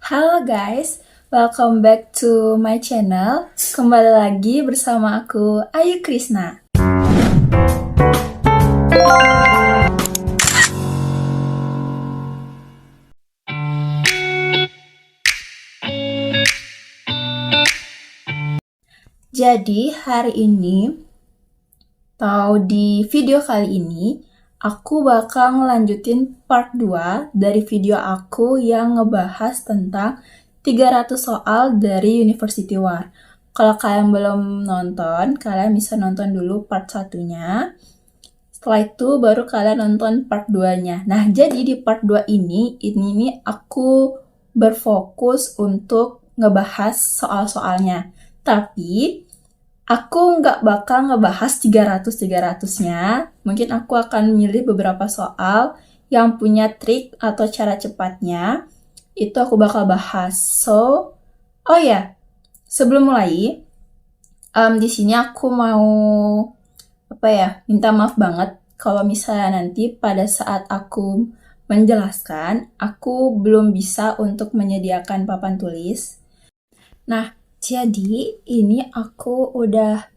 Halo guys, welcome back to my channel. Kembali lagi bersama aku, Ayu Krisna. Jadi hari ini, atau di video kali ini, aku bakal ngelanjutin part 2 dari video aku yang ngebahas tentang 300 soal dari University War. Kalau kalian belum nonton, kalian bisa nonton dulu part 1-nya. Setelah itu baru kalian nonton part 2-nya. Nah, jadi di part 2 ini nih aku berfokus untuk ngebahas soal-soalnya. Tapi aku nggak bakal ngebahas 300-300-nya. Mungkin aku akan milih beberapa soal yang punya trik atau cara cepatnya. Itu aku bakal bahas. Oh ya, sebelum mulai, di sini aku mau minta maaf banget kalau misalnya nanti pada saat aku menjelaskan, aku belum bisa untuk menyediakan papan tulis. Nah, jadi ini aku udah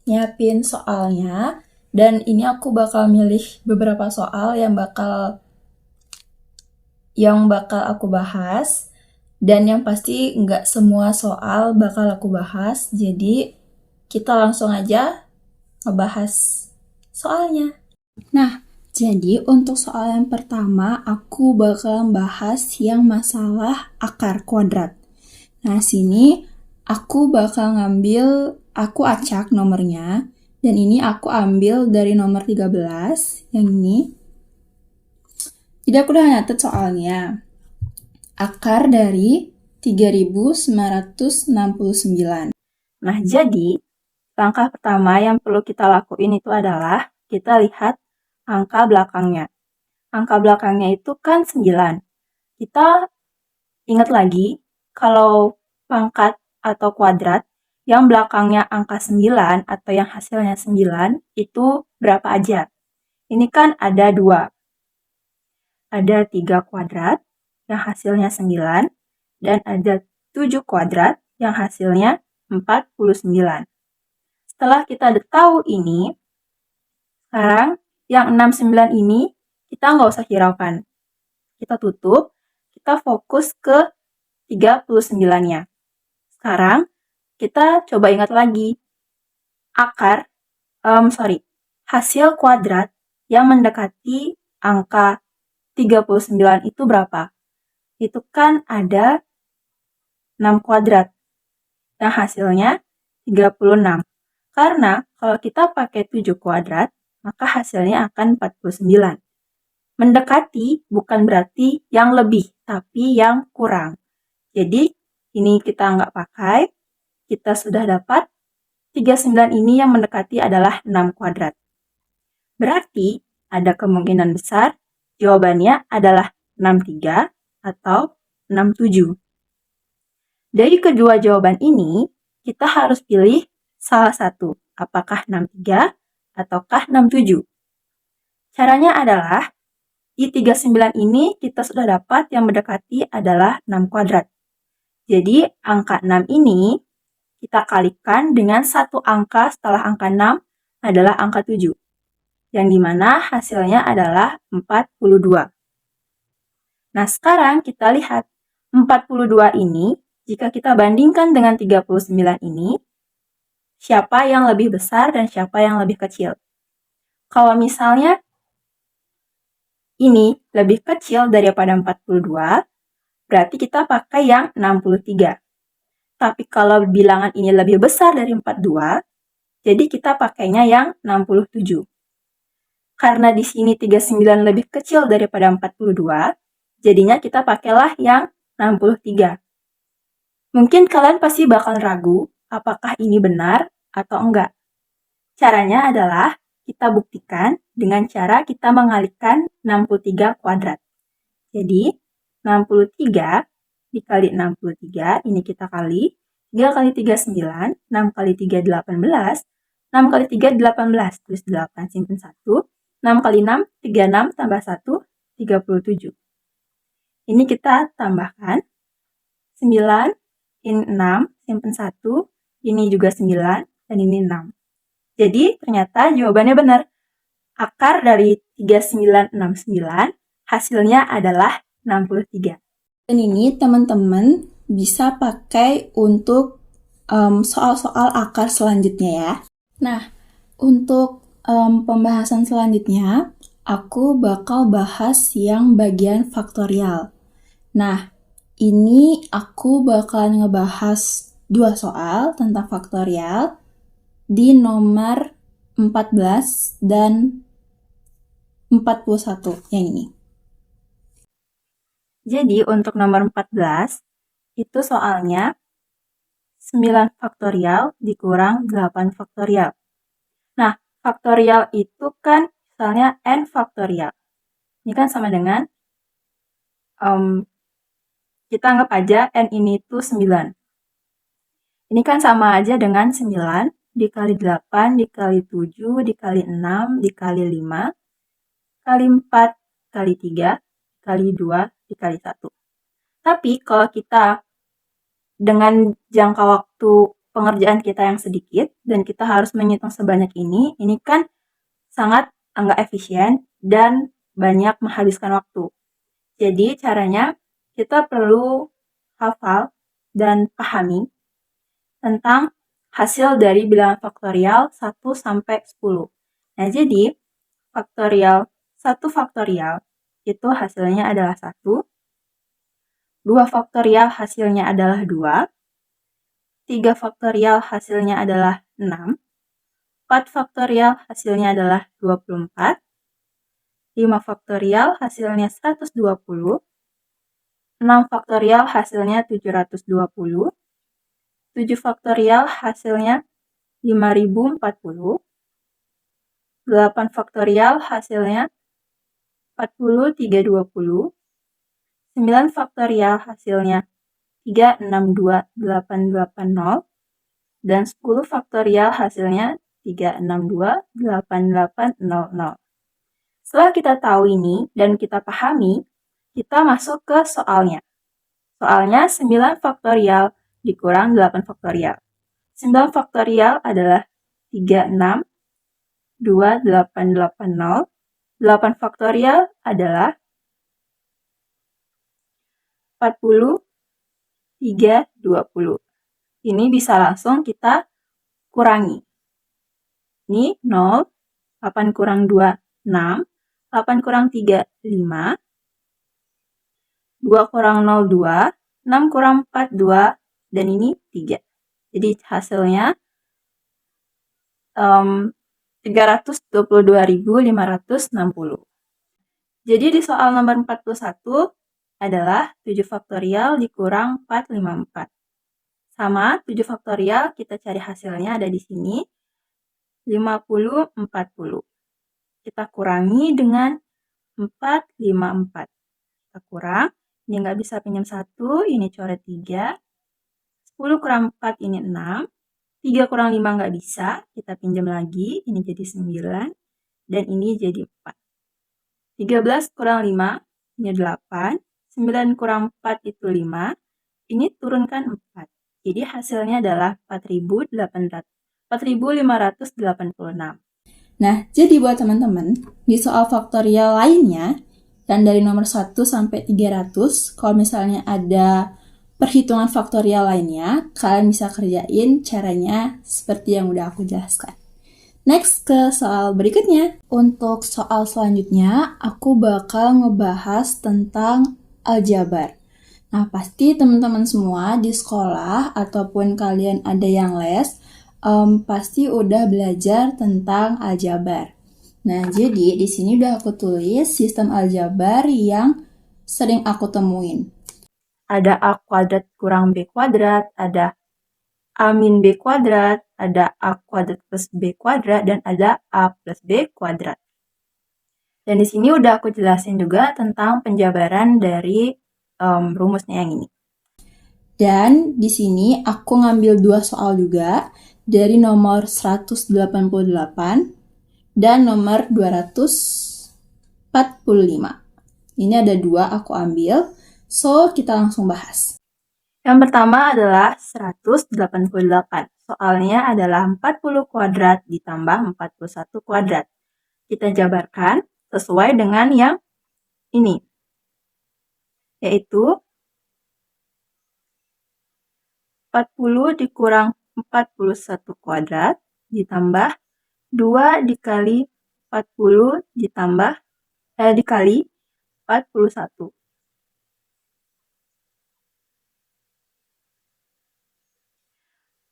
nyiapin soalnya, dan ini aku bakal milih beberapa soal yang bakal aku bahas, dan yang pasti nggak semua soal bakal aku bahas, jadi kita langsung aja ngebahas soalnya. Nah, jadi untuk soal yang pertama, aku bakal bahas yang masalah akar kuadrat. Nah, sini aku bakal aku acak nomornya, dan ini aku ambil dari nomor 13, yang ini. Jadi aku udah nyatet soalnya. Akar dari 3969. Nah, jadi langkah pertama yang perlu kita lakuin itu adalah kita lihat angka belakangnya. Angka belakangnya itu kan 9. Kita ingat lagi kalau pangkat atau kuadrat yang belakangnya angka 9 atau yang hasilnya 9 itu berapa aja? Ini kan ada 2. Ada 3 kuadrat yang hasilnya 9 dan ada 7 kuadrat yang hasilnya 49. Setelah kita tahu ini, sekarang yang 69 ini kita nggak usah hiraukan. Kita tutup, kita fokus ke 39-nya. Sekarang kita coba ingat lagi. Hasil kuadrat yang mendekati angka 39 itu berapa? Itu kan ada 6 kuadrat. Yang hasilnya 36. Karena kalau kita pakai 7 kuadrat, maka hasilnya akan 49. Mendekati bukan berarti yang lebih, tapi yang kurang. Jadi, ini kita nggak pakai. Kita sudah dapat 39 ini yang mendekati adalah 6 kuadrat. Berarti, ada kemungkinan besar jawabannya adalah 63 atau 67. Dari kedua jawaban ini, kita harus pilih salah satu, apakah 63 ataukah 67. Caranya adalah, di 39 ini kita sudah dapat yang mendekati adalah 6 kuadrat. Jadi, angka 6 ini kita kalikan dengan satu angka setelah angka 6 adalah angka 7. Yang dimana hasilnya adalah 42. Nah, sekarang kita lihat 42 ini, jika kita bandingkan dengan 39 ini, siapa yang lebih besar dan siapa yang lebih kecil? Kalau misalnya ini lebih kecil daripada 42, berarti kita pakai yang 63. Tapi kalau bilangan ini lebih besar dari 42, jadi kita pakainya yang 67. Karena di sini 39 lebih kecil daripada 42, jadinya kita pakailah yang 63. Mungkin kalian pasti bakal ragu apakah ini benar atau enggak. Caranya adalah kita buktikan dengan cara kita mengalihkan 63 kuadrat. Jadi, 63 dikali 63, ini kita kali. 3 kali 3, 9. 6 kali 3, 18. 6 kali 3, 18. Terus 8, simpan 1. 6 kali 6, 36 tambah 1, 37. Ini kita tambahkan. 9, ini 6, simpen 1, ini juga 9, dan ini 6. Jadi ternyata jawabannya benar. Akar dari 3969 hasilnya adalah 63. Dan ini teman-teman bisa pakai untuk soal-soal akar selanjutnya ya. Nah, untuk pembahasan selanjutnya, aku bakal bahas yang bagian faktorial. Nah, ini aku bakalan ngebahas 2 soal tentang faktorial di nomor 14 dan 41 yang ini. Jadi untuk nomor 14, itu soalnya 9 faktorial dikurang 8 faktorial. Nah, faktorial itu kan misalnya n faktorial. Ini kan sama dengan, kita anggap aja n ini itu 9. Ini kan sama aja dengan 9 dikali 8, dikali 7, dikali 6, dikali 5, kali 4, kali 3, kali 2, dikali 1. Tapi kalau kita dengan jangka waktu pengerjaan kita yang sedikit dan kita harus menghitung sebanyak ini kan sangat nggak efisien dan banyak menghabiskan waktu. Jadi caranya kita perlu hafal dan pahami tentang hasil dari bilangan faktorial 1 sampai 10. Nah, jadi faktorial 1 faktorial itu hasilnya adalah 1, 2 faktorial hasilnya adalah 2, 3 faktorial hasilnya adalah 6, 4 faktorial hasilnya adalah 24, 5 faktorial hasilnya 120, 6 faktorial hasilnya 720, 7 faktorial hasilnya 5040, 8 faktorial hasilnya 40320, 9 faktorial hasilnya 362880, dan 10 faktorial hasilnya 362800. Setelah kita tahu ini dan kita pahami, kita masuk ke soalnya. Soalnya 9 faktorial dikurang 8 faktorial. 9 faktorial adalah 362880. 8 faktorial adalah 40320. Ini bisa langsung kita kurangi. Ini 0, 8 kurang 2, 6, 8 kurang 3, 5, 2 kurang 0, 2, 6 kurang 4, 2, dan ini 3. Jadi hasilnya 322.560. Jadi di soal nomor 41 adalah 7 faktorial dikurang 454. Sama 7 faktorial, kita cari hasilnya ada di sini, 50, 40. Kita kurangi dengan 454. Kita kurang, ini nggak bisa pinjam 1, ini coret 3. 10 kurang 4, ini 6. 3 kurang 5 nggak bisa, kita pinjam lagi, ini jadi 9. Dan ini jadi 4. 13 kurang 5, ini 8. 9 kurang 4 itu 5. Ini turunkan 4. Jadi hasilnya adalah 4.586. Nah, jadi buat teman-teman, di soal faktorial lainnya, dan dari nomor 1 sampai 300, kalau misalnya ada perhitungan faktorial lainnya, kalian bisa kerjain caranya seperti yang udah aku jelaskan. Next ke soal berikutnya. Untuk soal selanjutnya, aku bakal ngebahas tentang aljabar. Nah, pasti teman-teman semua di sekolah ataupun kalian ada yang les, pasti udah belajar tentang aljabar. Nah, jadi di sini udah aku tulis sistem aljabar yang sering aku temuin. Ada A kuadrat kurang B kuadrat, ada A min B kuadrat, ada A kuadrat plus B kuadrat, dan ada A plus B kuadrat. Dan di sini udah aku jelasin juga tentang penjabaran dari rumusnya yang ini. Dan di sini aku ngambil 2 soal juga dari nomor 188 dan nomor 245. Ini ada 2 aku ambil, so kita langsung bahas. Yang pertama adalah 188. Soalnya adalah 40 kuadrat ditambah 41 kuadrat. Kita jabarkan sesuai dengan yang ini, yaitu 40 dikurang 41 kuadrat ditambah 2 dikali 40 dikali 41.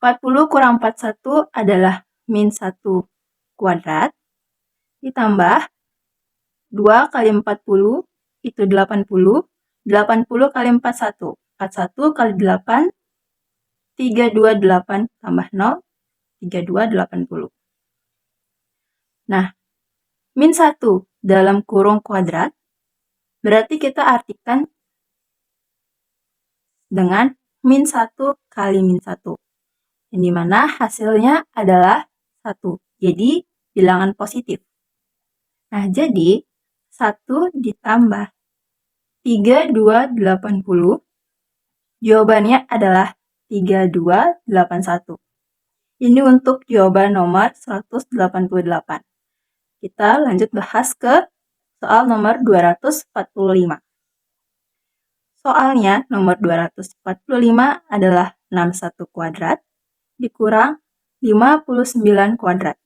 40 kurang 41 adalah min 1 kuadrat ditambah 2 kali 40 itu 80. 80 kali 41. 41 kali 8, 328 tambah 0, 3280. Nah, min 1 dalam kurung kuadrat berarti kita artikan dengan min 1 kali min 1. Yang dimana hasilnya adalah 1. Jadi, bilangan positif. Nah, jadi 1 ditambah 3280, jawabannya adalah 3281. Ini untuk jawaban nomor 188. Kita lanjut bahas ke soal nomor 245. Soalnya nomor 245 adalah 61 kuadrat dikurang 59 kuadrat.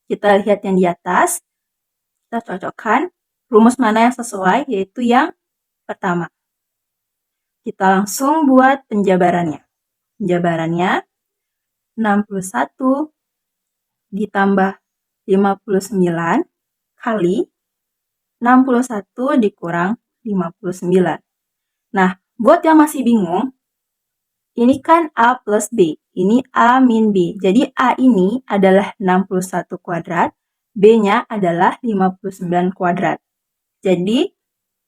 Kita lihat yang di atas. Kita cocokkan rumus mana yang sesuai, yaitu yang pertama. Kita langsung buat penjabarannya. Penjabarannya 61 ditambah 59 kali 61 dikurang 59. Nah, buat yang masih bingung, ini kan A plus B. Ini A min B. Jadi A ini adalah 61 kuadrat, B-nya adalah 59 kuadrat. Jadi,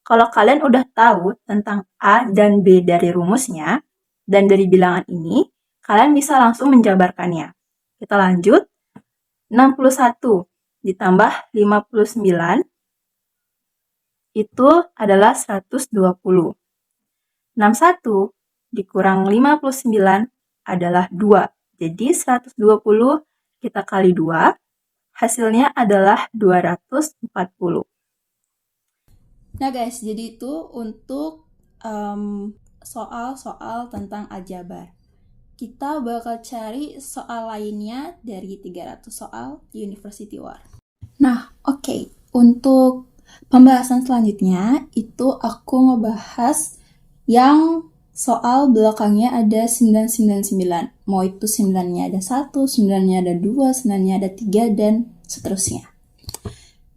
kalau kalian udah tahu tentang A dan B dari rumusnya, dan dari bilangan ini, kalian bisa langsung menjabarkannya. Kita lanjut. 61 ditambah 59 itu adalah 120. 61 dikurang 59 adalah 2. Jadi 120 kita kali 2, hasilnya adalah 240. Nah guys, jadi itu untuk soal-soal tentang aljabar. Kita bakal cari soal lainnya dari 300 soal di University War. Nah, oke. Untuk pembahasan selanjutnya, itu aku ngebahas yang soal belakangnya ada 999. Mau itu 9-nya ada 1, 9-nya ada 2, 9-nya ada 3, dan seterusnya.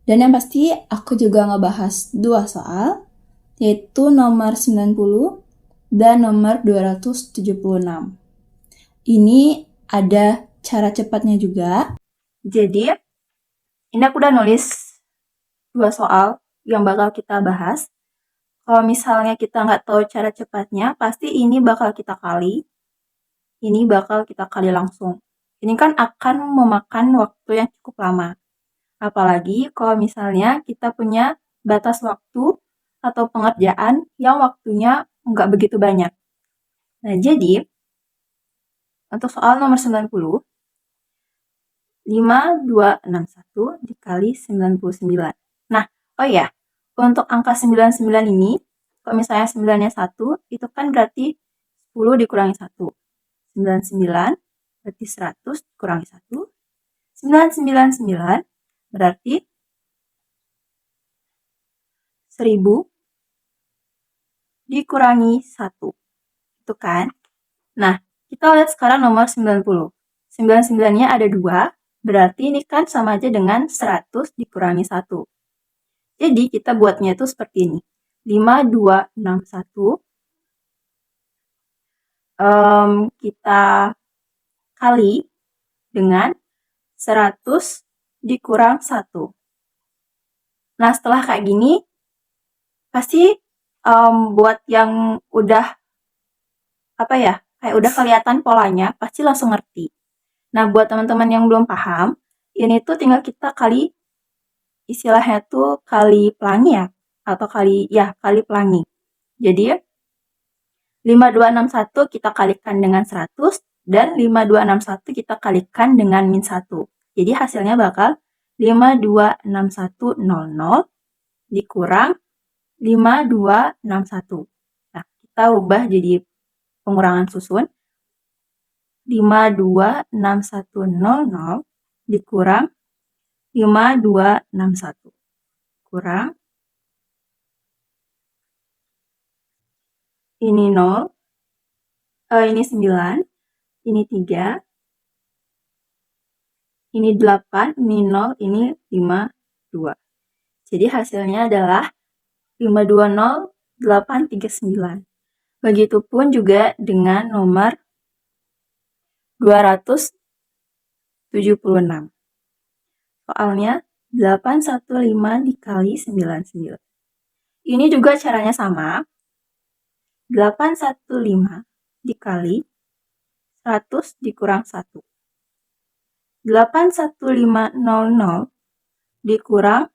Dan yang pasti, aku juga ngebahas 2 soal, yaitu nomor 90 dan nomor 276. Ini ada cara cepatnya juga. Jadi, ini aku udah nulis 2 soal yang bakal kita bahas. Kalau misalnya kita nggak tahu cara cepatnya, pasti ini bakal kita kali. Ini bakal kita kali langsung. Ini kan akan memakan waktu yang cukup lama. Apalagi kalau misalnya kita punya batas waktu atau pengerjaan yang waktunya nggak begitu banyak. Nah, jadi untuk soal nomor 90, 5261 dikali 99. Nah, oh ya, untuk angka 99 ini, kalau misalnya 9-nya 1, itu kan berarti 10 dikurangi 1. 99 berarti 100 dikurangi 1. 999 berarti 1000 dikurangi 1. Itu kan? Nah, kita lihat sekarang nomor 90. 99-nya ada 2, berarti ini kan sama aja dengan 100 dikurangi 1. Jadi kita buatnya itu seperti ini. 5261 kita kali dengan 100 dikurang 1. Nah, setelah kayak gini, pasti buat yang udah kayak udah kelihatan polanya, pasti langsung ngerti. Nah, buat teman-teman yang belum paham, ini tuh tinggal kita kali, istilahnya tuh kali pelangi ya, atau kali pelangi. Jadi, 5261 kita kalikan dengan 100 dan 5261 kita kalikan dengan min 1. Jadi hasilnya bakal 526100 dikurang 5261. Nah, kita ubah jadi pengurangan susun. 526100 dikurang 5261 kurang ini 0, ini 9, ini 3, ini 8, ini 0, ini 5, 2. Jadi hasilnya adalah 520839. Begitupun juga dengan nomor 276. Soalnya 815 dikali 99. Ini juga caranya sama. 815 dikali 100 dikurang 1. 81500 dikurang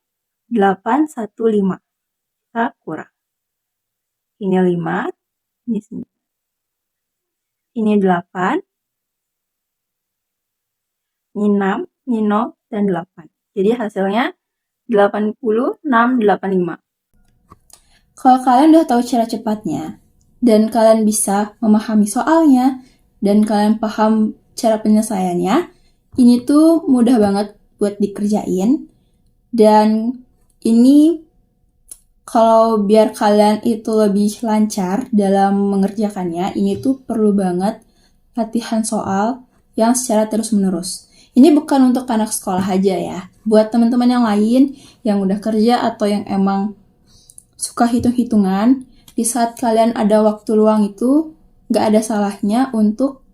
815. Kita kurang. Ini 5, ini 9. Ini 8, ini 6, ini 0, dan 8. Jadi hasilnya 8685. Kalau kalian udah tahu cara cepatnya, dan kalian bisa memahami soalnya, dan kalian paham cara penyelesaiannya, ini tuh mudah banget buat dikerjain. Dan ini kalau biar kalian itu lebih lancar dalam mengerjakannya, ini tuh perlu banget latihan soal yang secara terus-menerus. Ini bukan untuk anak sekolah aja ya. Buat teman-teman yang lain yang udah kerja atau yang emang suka hitung-hitungan, di saat kalian ada waktu luang itu, gak ada salahnya untuk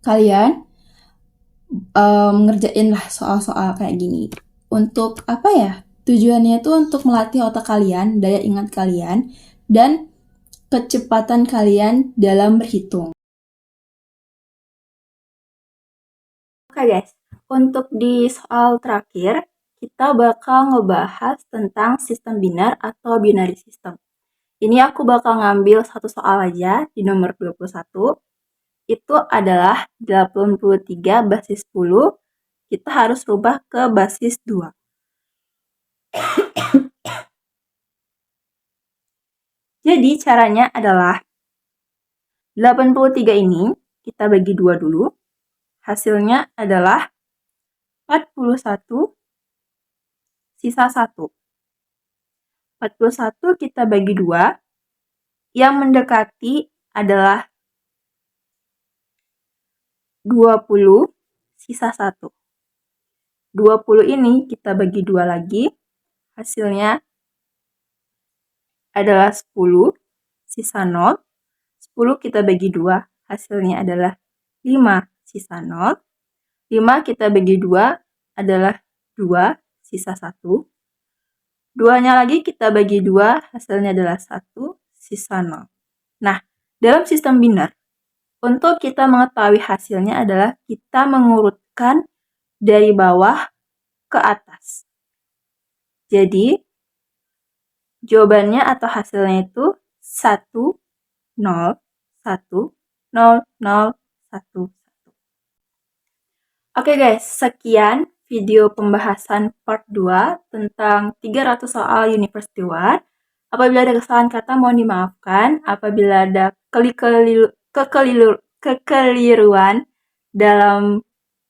kalian ngerjain lah soal-soal kayak gini. Untuk apa ya? Tujuannya itu untuk melatih otak kalian, daya ingat kalian, dan kecepatan kalian dalam berhitung. Oke guys, untuk di soal terakhir, kita bakal ngebahas tentang sistem binar atau binary system. Ini aku bakal ngambil satu soal aja di nomor 21. Itu adalah 83 basis 10. Kita harus rubah ke basis 2. Jadi caranya adalah 83 ini kita bagi 2 dulu. Hasilnya adalah 41 sisa 1. 41 kita bagi 2. Yang mendekati adalah 20 sisa 1. 20 ini kita bagi 2 lagi. Hasilnya adalah 10 sisa 0. 10 kita bagi 2. Hasilnya adalah 5 sisa 0. 5 kita bagi 2 adalah 2 sisa 1. 2-nya lagi kita bagi 2, hasilnya adalah 1 sisa 0. Nah, dalam sistem binar, untuk kita mengetahui hasilnya adalah kita mengurutkan dari bawah ke atas. Jadi, jawabannya atau hasilnya itu 1, 0, 1, 0, 0, 1, 1. Oke guys, sekian video pembahasan part 2 tentang 300 soal University War. Apabila ada kesalahan kata mohon dimaafkan. Apabila ada kekeliruan dalam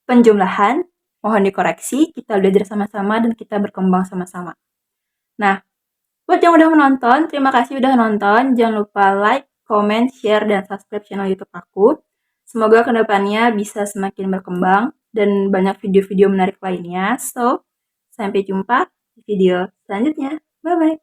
penjumlahan, mohon dikoreksi. Kita belajar sama-sama dan kita berkembang sama-sama. Nah, buat yang udah menonton, terima kasih udah nonton. Jangan lupa like, comment, share, dan subscribe channel YouTube aku. Semoga kedepannya bisa semakin berkembang dan banyak video-video menarik lainnya. So, sampai jumpa di video selanjutnya. Bye-bye.